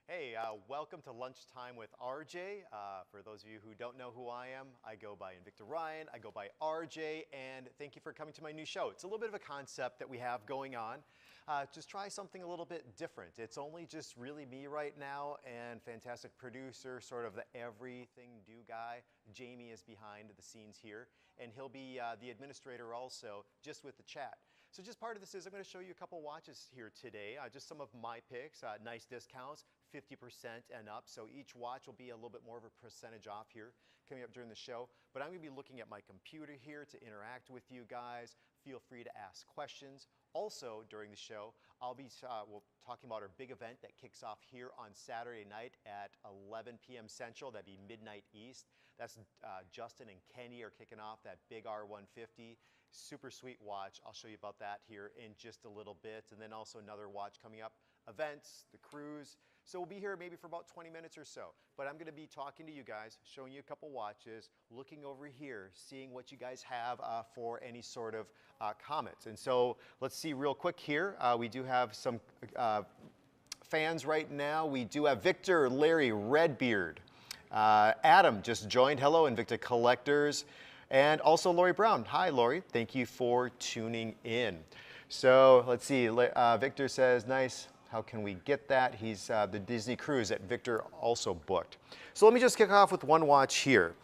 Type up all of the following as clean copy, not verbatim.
Hey, welcome to Lunchtime with RJ. For those of you who don't know who I am, I go by Invicta Ryan, I go by RJ, and thank you for coming to my new show. It's a little bit of a concept that we have going on. Just try something a little bit different. It's only just really me right now and fantastic producer, sort of the everything do guy. Jamie is behind the scenes here, and he'll be the administrator also, just with the chat. So just part of this is I'm going to show you a couple watches here today, just some of my picks, nice discounts, 50% and up. So each watch will be a little bit more of a percentage off here coming up during the show. But I'm going to be looking at my computer here to interact with you guys. Feel free to ask questions. Also during the show, I'll be talking about our big event that kicks off here on Saturday night at 11 p.m. Central. That'd be midnight East. That's Justin and Kenny are kicking off that big R150. Super sweet watch. I'll show you about that here in just a little bit. And then also another watch coming up, events, the cruise. So we'll be here maybe for about 20 minutes or so. But I'm going to be talking to you guys, showing you a couple watches, looking over here, seeing what you guys have for any sort of comments. And so let's see real quick here. We do have some fans right now. We do have Victor, Larry, Redbeard. Adam just joined. Hello, Invicta Collectors. And also Lori Brown. Hi, Lori. Thank you for tuning in. So let's see. Victor says, nice. How can we get that? He's the Disney cruise that Victor also booked. So let me just kick off with one watch here.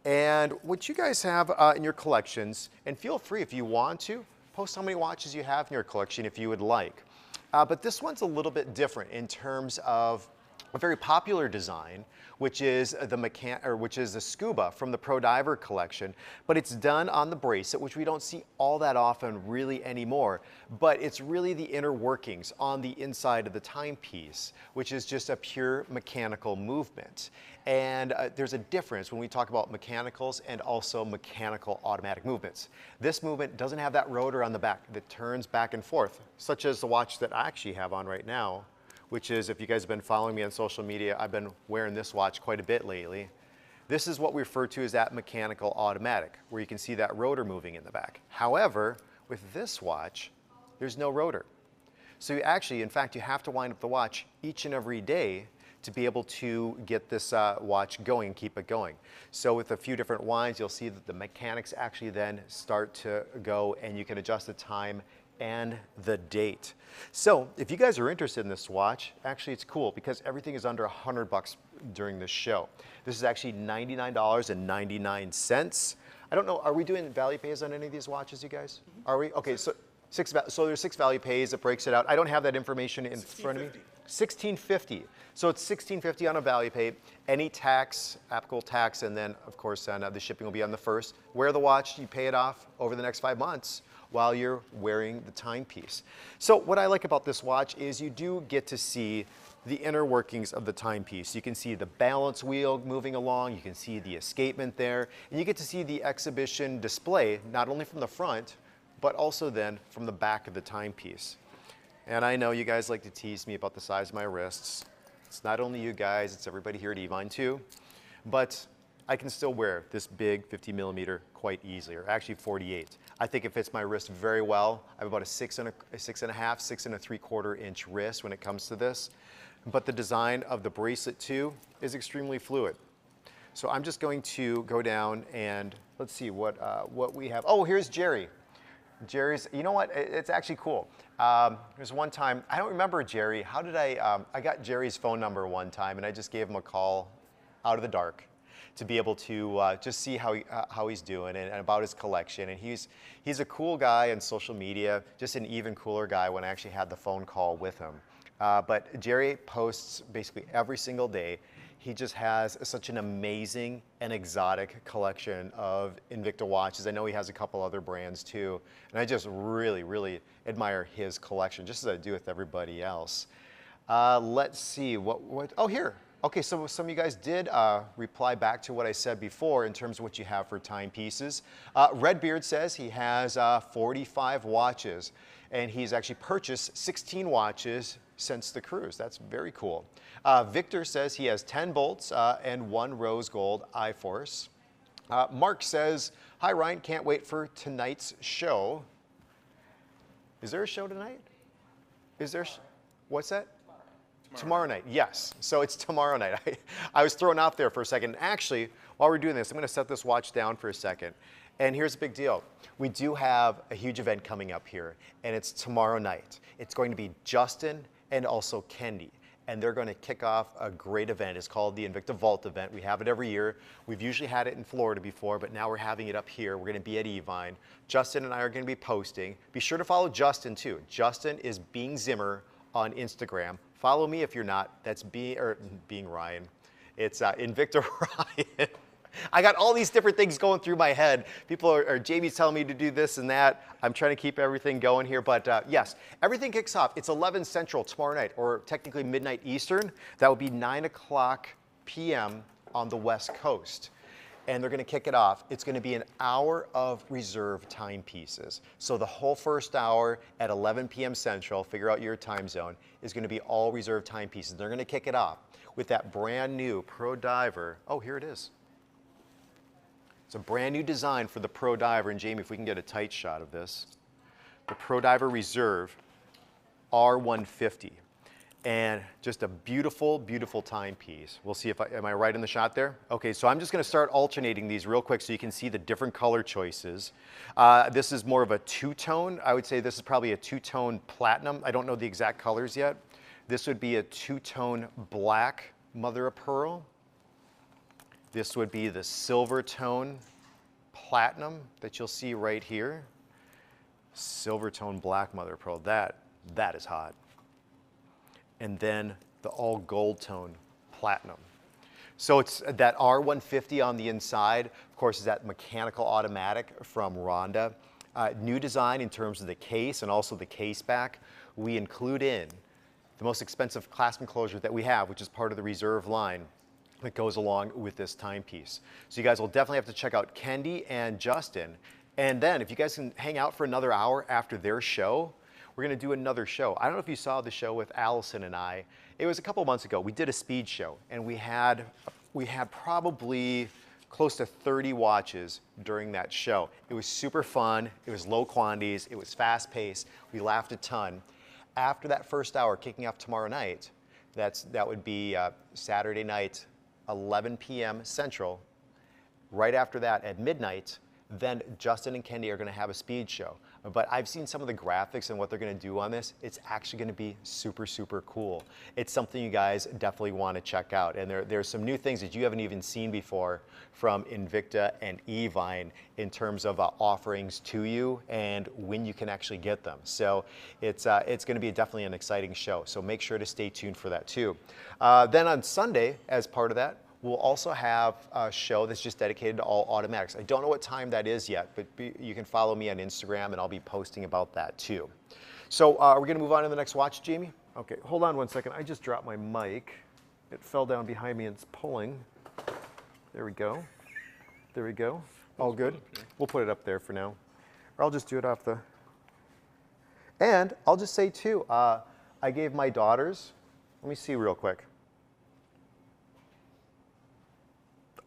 And what you guys have in your collections, and feel free if you want to, post how many watches you have in your collection if you would like. But this one's a little bit different in terms of a very popular design, which is the Scuba from the Pro Diver collection, but it's done on the bracelet, which we don't see all that often really anymore. But it's really the inner workings on the inside of the timepiece, which is just a pure mechanical movement. And there's a difference when we talk about mechanicals and also mechanical automatic movements. This movement doesn't have that rotor on the back that turns back and forth, such as the watch that I actually have on right now, which is, if you guys have been following me on social media, I've been wearing this watch quite a bit lately. This is what we refer to as that mechanical automatic, where you can see that rotor moving in the back. However, with this watch, there's no rotor. So you actually, in fact, you have to wind up the watch each and every day to be able to get this watch going and keep it going. So with a few different winds, you'll see that the mechanics actually then start to go, and you can adjust the time and the date. So if you guys are interested in this watch, actually it's cool because everything is under $100 during this show. This is actually $99.99. I don't know, are we doing value pays on any of these watches, you guys? Mm-hmm. Are we? Okay, so there's 6 value pays that breaks it out. I don't have that information in front of me. $16.50. So it's $16.50 on a value pay, any tax, applicable tax, and then of course the shipping will be on the first. Wear the watch, you pay it off over the next 5 months while you're wearing the timepiece. So what I like about this watch is you do get to see the inner workings of the timepiece. You can see the balance wheel moving along, you can see the escapement there, and you get to see the exhibition display, not only from the front, but also then from the back of the timepiece. And I know you guys like to tease me about the size of my wrists. It's not only you guys, it's everybody here at Evine too. But I can still wear this big 50 millimeter quite easily, or actually 48. I think it fits my wrist very well. I have about a 6.5 inch wrist when it comes to this. But the design of the bracelet too is extremely fluid. So I'm just going to go down and let's see what we have. Oh, here's Jerry. Jerry's, you know what, it's actually cool. There's one time, I don't remember Jerry, how did I got Jerry's phone number one time and I just gave him a call out of the dark to be able to just see how he's doing and about his collection. And he's a cool guy on social media, just an even cooler guy when I actually had the phone call with him. But Jerry posts basically every single day. He just has such an amazing and exotic collection of Invicta watches. I know he has a couple other brands too. And I just really, really admire his collection, just as I do with everybody else. Let's see, oh, here. Okay, so some of you guys did reply back to what I said before in terms of what you have for timepieces. Redbeard says he has 45 watches, and he's actually purchased 16 watches since the cruise. That's very cool. Victor says he has 10 bolts and 1 rose gold I-Force. Mark says, hi Ryan, can't wait for tonight's show. Is there a show tonight? Is there, what's that? Tomorrow night, yes. So it's tomorrow night. I was thrown off there for a second. Actually, while we're doing this, I'm going to set this watch down for a second. And here's the big deal. We do have a huge event coming up here, and it's tomorrow night. It's going to be Justin and also Kendi, and they're going to kick off a great event. It's called the Invicta Vault event. We have it every year. We've usually had it in Florida before, but now we're having it up here. We're going to be at Evine. Justin and I are going to be posting. Be sure to follow Justin too. Justin is Being Zimmer on Instagram. Follow me if you're not. That's Being Ryan. It's Invicta Ryan. I got all these different things going through my head. People are Jamie's telling me to do this and that. I'm trying to keep everything going here. But yes, everything kicks off. It's 11 Central tomorrow night, or technically midnight Eastern. That would be 9 o'clock p.m. on the West Coast. And they're going to kick it off. It's going to be an hour of reserve timepieces. So the whole first hour at 11 p.m. Central, figure out your time zone, is going to be all reserve timepieces. They're going to kick it off with that brand new Pro Diver. Oh, here it is. It's a brand new design for the Pro Diver. And Jamie, if we can get a tight shot of this. The Pro Diver Reserve R150. And just a beautiful, beautiful timepiece. We'll see if am I right in the shot there? Okay, so I'm just going to start alternating these real quick so you can see the different color choices. This is more of a two-tone. I would say this is probably a two-tone platinum. I don't know the exact colors yet. This would be a two-tone black mother of pearl. This would be the silver tone platinum that you'll see right here. Silver tone black mother of pearl. That is hot. And then the all gold tone platinum. So it's that R150 on the inside, of course, is that mechanical automatic from Rhonda. New design in terms of the case and also the case back. We include in the most expensive clasp enclosure that we have, which is part of the reserve line that goes along with this timepiece. So you guys will definitely have to check out Kendi and Justin. And then if you guys can hang out for another hour after their show, we're going to do another show. I don't know if you saw the show with Allison and I. It was a couple months ago. We did a speed show, and we had probably close to 30 watches during that show. It was super fun. It was low quantities. It was fast paced. We laughed a ton. After that first hour, kicking off tomorrow night, that would be Saturday night, 11 p.m. Central. Right after that, at midnight, then Justin and Kendi are going to have a speed show. But I've seen some of the graphics and what they're going to do on this. It's actually going to be super, super cool. It's something you guys definitely want to check out. And there's some new things that you haven't even seen before from Invicta and Evine in terms of offerings to you and when you can actually get them. So it's going to be definitely an exciting show. So make sure to stay tuned for that too. Then on Sunday, as part of that, we'll also have a show that's just dedicated to all automatics. I don't know what time that is yet, but you can follow me on Instagram and I'll be posting about that too. So we're gonna move on to the next watch, Jamie? Okay, hold on one second. I just dropped my mic. It fell down behind me and it's pulling. There we go. There we go. All good. We'll put it up there for now. Or I'll just do it off the... And I'll just say too, I gave my daughters, let me see real quick.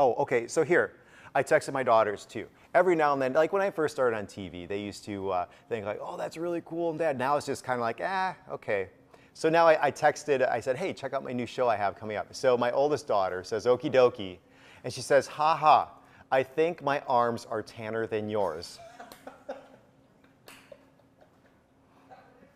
Oh, okay, so here, I texted my daughters too. Every now and then, like when I first started on TV, they used to think like, oh, that's really cool and Dad. Now it's just kind of like, okay. So now I texted, I said, hey, check out my new show I have coming up. So my oldest daughter says, okie dokie, and she says, ha ha, I think my arms are tanner than yours.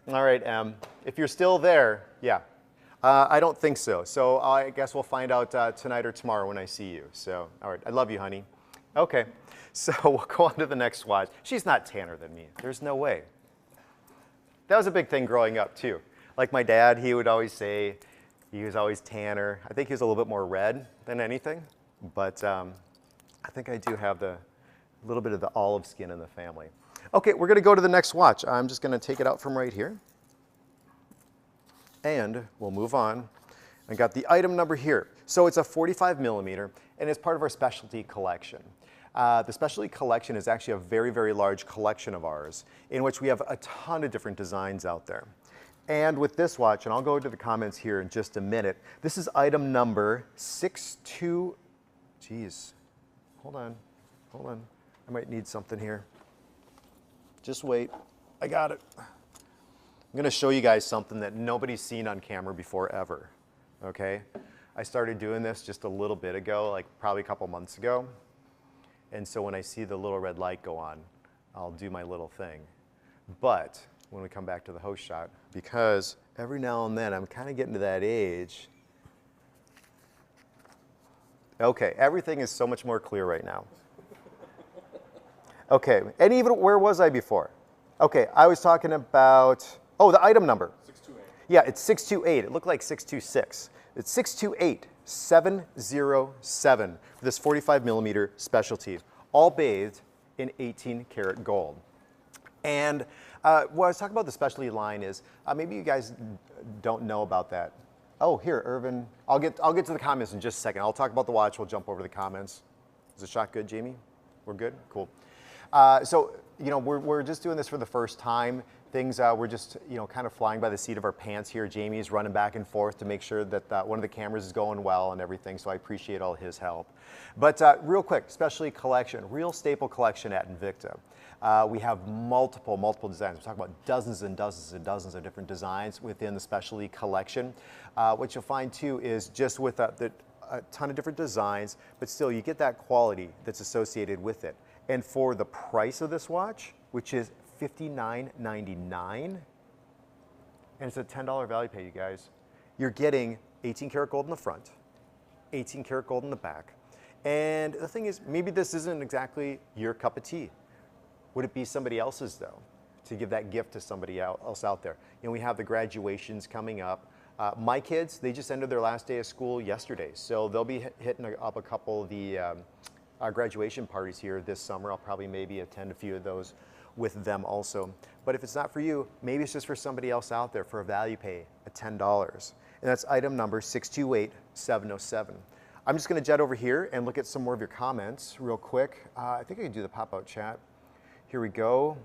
All right, Em, if you're still there, yeah. I don't think so. So I guess we'll find out tonight or tomorrow when I see you. So, all right, I love you, honey. Okay, so we'll go on to the next watch. She's not tanner than me. There's no way. That was a big thing growing up too. Like my dad, he would always say he was always tanner. I think he was a little bit more red than anything, but I think I do have a little bit of the olive skin in the family. Okay, we're gonna go to the next watch. I'm just gonna take it out from right here. And we'll move on. I got the item number here. So it's a 45 millimeter, and it's part of our specialty collection. The specialty collection is actually a very, very large collection of ours in which we have a ton of different designs out there. And with this watch, and I'll go to the comments here in just a minute, this is item number 62. Geez, hold on. I might need something here. Just wait, I got it. I'm going to show you guys something that nobody's seen on camera before ever, okay? I started doing this just a little bit ago, like probably a couple months ago. And so when I see the little red light go on, I'll do my little thing. But when we come back to the host shot, because every now and then I'm kind of getting to that age. Okay, everything is so much more clear right now. Okay, and even where was I before? Okay, I was talking about, oh, the item number. 628. Yeah, it's 628. It looked like 626. It's 628707 for this 45 millimeter specialty, all bathed in 18 karat gold. And what I was talking about the specialty line is, maybe you guys don't know about that. Oh, here, Irvin. I'll get to the comments in just a second. I'll talk about the watch. We'll jump over to the comments. Is the shot good, Jamie? We're good? Cool. So, you know, we're just doing this for the first time. Things, we're just, you know, kind of flying by the seat of our pants here. Jamie's running back and forth to make sure that one of the cameras is going well and everything, so I appreciate all his help. But real quick, specialty collection, real staple collection at Invicta. We have multiple designs. We're talking about dozens and dozens and dozens of different designs within the specialty collection. What you'll find too is just with a ton of different designs, but still you get that quality that's associated with it. And for the price of this watch, which is $59.99, and it's a $10 value pay, you guys, you're getting 18 karat gold in the front, 18 karat gold in the back. And the thing is, maybe this isn't exactly your cup of tea. Would it be somebody else's though, to give that gift to somebody else out there? You know, we have the graduations coming up. My kids, they just ended their last day of school yesterday, so they'll be hitting up a couple of the graduation parties here this summer. I'll probably maybe attend a few of those with them also. But if it's not for you, maybe it's just for somebody else out there for a value pay at $10. And that's item number 628707. I'm just gonna jet over here and look at some more of your comments real quick. I think I can do the pop-out chat. Here we go.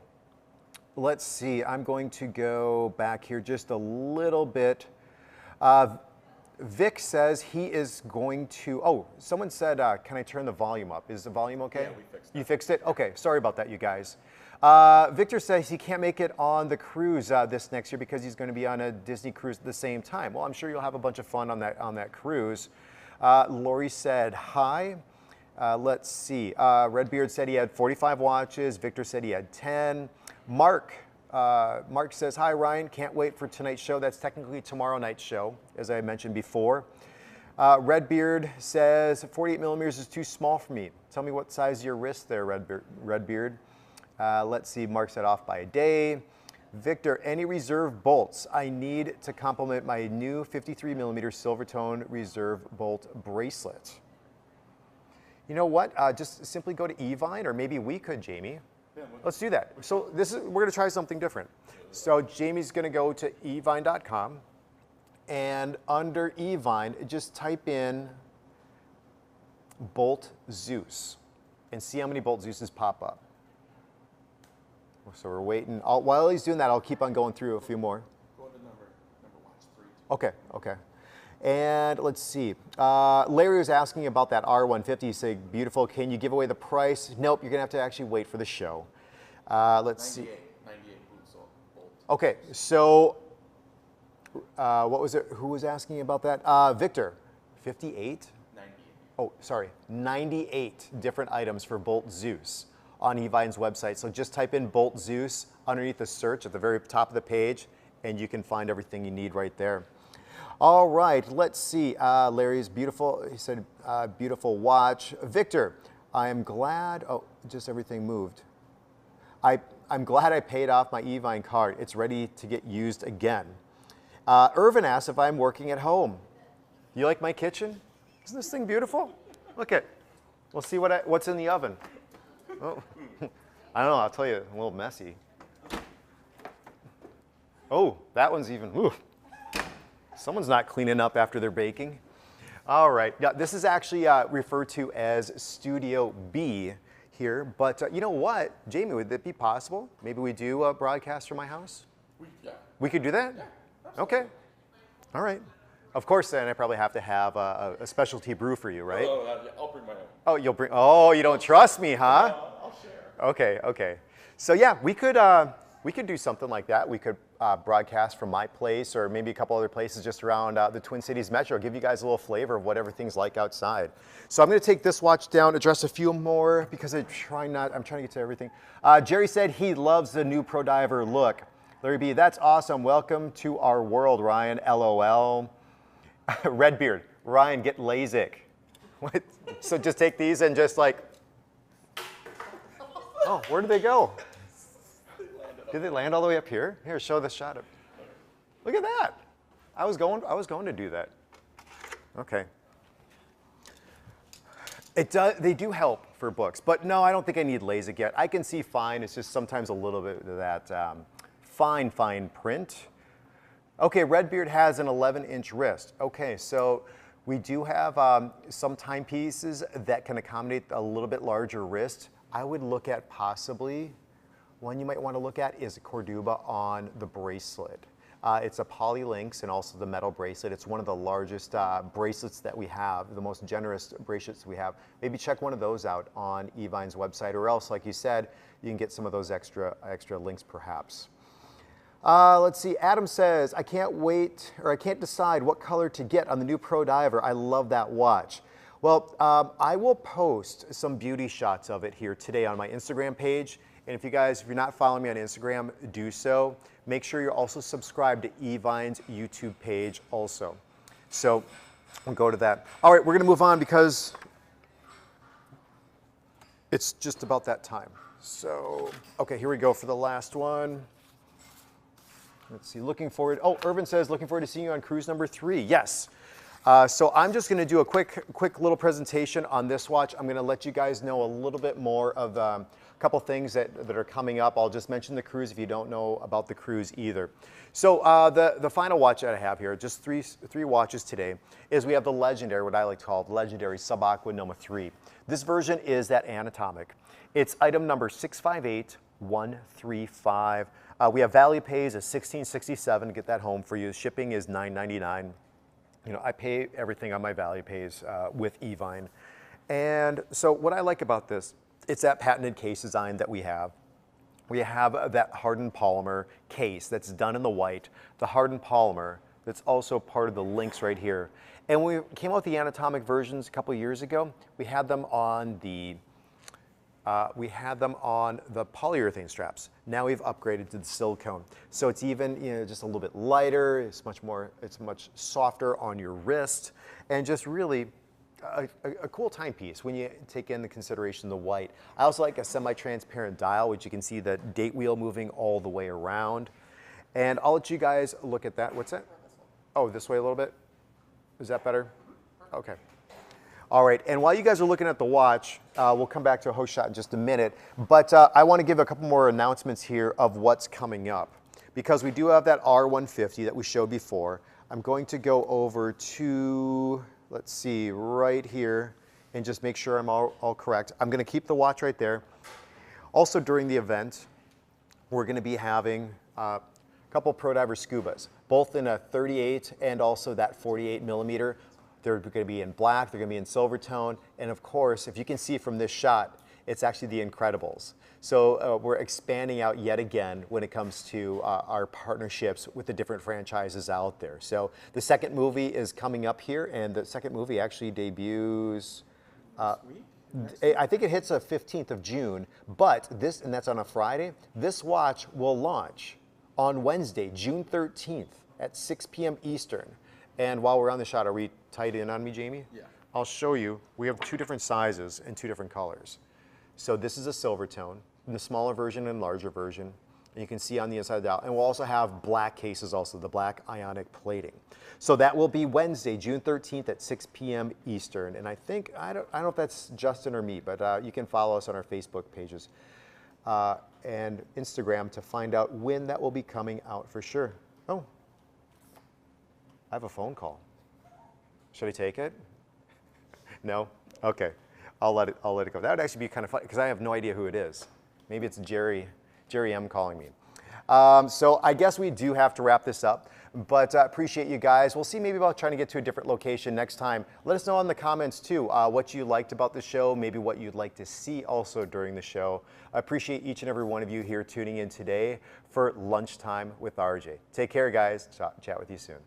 Let's see, I'm going to go back here just a little bit. Vic says he is going to, oh, someone said, can I turn the volume up? Is the volume okay? Yeah, we fixed it. You fixed it? Okay, sorry about that, you guys. Victor says he can't make it on the cruise this next year because he's going to be on a Disney cruise at the same time. Well, I'm sure you'll have a bunch of fun on that cruise. Lori said hi. Let's see. Redbeard said he had 45 watches. Victor said he had 10. Mark says, hi, Ryan. Can't wait for tonight's show. That's technically tomorrow night's show, as I mentioned before. Redbeard says, 48 millimeters is too small for me. Tell me what size your wrist there, Redbeard. Let's see. Mark said off by a day. Victor, any reserve bolts I need to complement my new 53 millimeter Silvertone reserve bolt bracelet? You know what? Just simply go to Evine, or maybe we could, Jamie. Yeah, Let's do that. So we're going to try something different. So Jamie's going to go to evine.com, and under Evine, just type in Bolt Zeus and see how many Bolt Zeuses pop up. So we're waiting. While he's doing that, I'll keep on going through a few more. Go to number watch 3. Okay, okay. And let's see. Larry was asking about that R150. He said, beautiful. Can you give away the price? Nope, you're going to have to actually wait for the show. Let's see. 98 bolt. Okay, so what was it? Who was asking about that? Victor, 58? 98. Oh, sorry, 98 different items for Bolt Zeus on Evine's website. So just type in Bolt Zeus underneath the search at the very top of the page, and you can find everything you need right there. All right, let's see. Larry's beautiful. He said, beautiful watch. Victor, I am glad. Oh, just everything moved. I'm glad I paid off my Evine card. It's ready to get used again. Irvin asked if I'm working at home. You like my kitchen? Isn't this thing beautiful? Look at. We'll see what's in the oven. Oh, I don't know. I'll tell you, a little messy. Oh, that one's even. Ooh. Someone's not cleaning up after they're baking. All right. Yeah, this is actually referred to as Studio B here. But you know what, Jamie, would it be possible? Maybe we do a broadcast from my house? Yeah. We could do that? Yeah, okay. All right. Of course, then I probably have to have a specialty brew for you, right? Oh, I'll bring my own. Oh, you'll bring. Oh, you don't trust me, huh? I'll share. Okay. Okay. So yeah, we could We could do something like that. We could broadcast from my place or maybe a couple other places just around the Twin Cities Metro, give you guys a little flavor of what everything's like outside. So I'm going to take this watch down, address a few more because I'm trying to get to everything. Jerry said he loves the new Pro Diver look. Larry B, that's awesome. Welcome to our world, Ryan. LOL. Redbeard, Ryan, get LASIK. What? So just take these and just like, oh, where did they go? Did they land all the way up here? Here, show the shot of. Look at that. I was going to do that. Okay. They do help for books, but no, I don't think I need LASIK yet. I can see fine. It's just sometimes a little bit of that fine print. Okay, Redbeard has an 11-inch wrist. Okay, so we do have some timepieces that can accommodate a little bit larger wrist. I would look at possibly, one you might want to look at is a Cordoba on the bracelet. It's a polylinks and also the metal bracelet. It's one of the largest bracelets that we have, the most generous bracelets we have. Maybe check one of those out on Evine's website, or else, like you said, you can get some of those extra links perhaps. Let's see, Adam says, I can't wait, or I can't decide what color to get on the new Pro Diver. I love that watch. Well, I will post some beauty shots of it here today on my Instagram page. And if you're not following me on Instagram, do so. Make sure you're also subscribed to Evine's YouTube page also. So we'll go to that. All right, we're gonna move on because it's just about that time. So, okay, here we go for the last one. Let's see, looking forward. Oh, Irvin says, looking forward to seeing you on cruise number 3. Yes. So I'm just going to do a quick little presentation on this watch. I'm going to let you guys know a little bit more of a couple things that are coming up. I'll just mention the cruise if you don't know about the cruise either. So the final watch that I have here, just three watches today, is we have the legendary, what I like to call the legendary Sub-Aqua Noma 3. This version is that anatomic. It's item number 658135. We have value pays of $16.67 to get that home for you. Shipping is $9.99. You know, I pay everything on my value pays with Evine. And so what I like about this, it's that patented case design that we have. We have that hardened polymer case that's done in the white, the hardened polymer that's also part of the links right here. And when we came out with the anatomic versions a couple years ago, we had them on the polyurethane straps. Now we've upgraded to the silicone. So it's even, just a little bit lighter, it's much softer on your wrist, and just really a cool timepiece when you take into consideration the white. I also like a semi-transparent dial, which you can see the date wheel moving all the way around. And I'll let you guys look at that. What's that? Oh, this way a little bit? Is that better? Okay. All right, and while you guys are looking at the watch, we'll come back to a host shot in just a minute, but I want to give a couple more announcements here of what's coming up. Because we do have that R150 that we showed before, I'm going to go over to, let's see, right here, and just make sure I'm all correct. I'm going to keep the watch right there. Also during the event, we're going to be having a couple Pro Diver Scubas, both in a 38 and also that 48 millimeter. They're going to be in black, they're going to be in silver tone, and of course, if you can see from this shot, it's actually the Incredibles. So we're expanding out yet again when it comes to our partnerships with the different franchises out there. So the second movie is coming up here, and the second movie actually debuts, I think it hits the 15th of June, but this, and that's on a Friday, this watch will launch on Wednesday, June 13th at 6 p.m. Eastern. And while we're on the shot, are we tight in on me, Jamie? Yeah. I'll show you. We have 2 different sizes and 2 different colors. So this is a silver tone, in the smaller version and larger version. And you can see on the inside of the dial. And we'll also have black cases also, the black ionic plating. So that will be Wednesday, June 13th at 6 p.m. Eastern. And I think, I don't know if that's Justin or me, but you can follow us on our Facebook pages and Instagram to find out when that will be coming out for sure. Oh. I have a phone call. Should I take it? No? Okay. I'll let it go. That would actually be kind of fun because I have no idea who it is. Maybe it's Jerry M calling me. So I guess we do have to wrap this up, but appreciate you guys. We'll see maybe about trying to get to a different location next time. Let us know in the comments too what you liked about the show, maybe what you'd like to see also during the show. I appreciate each and every one of you here tuning in today for Lunchtime with RJ. Take care, guys. Chat with you soon.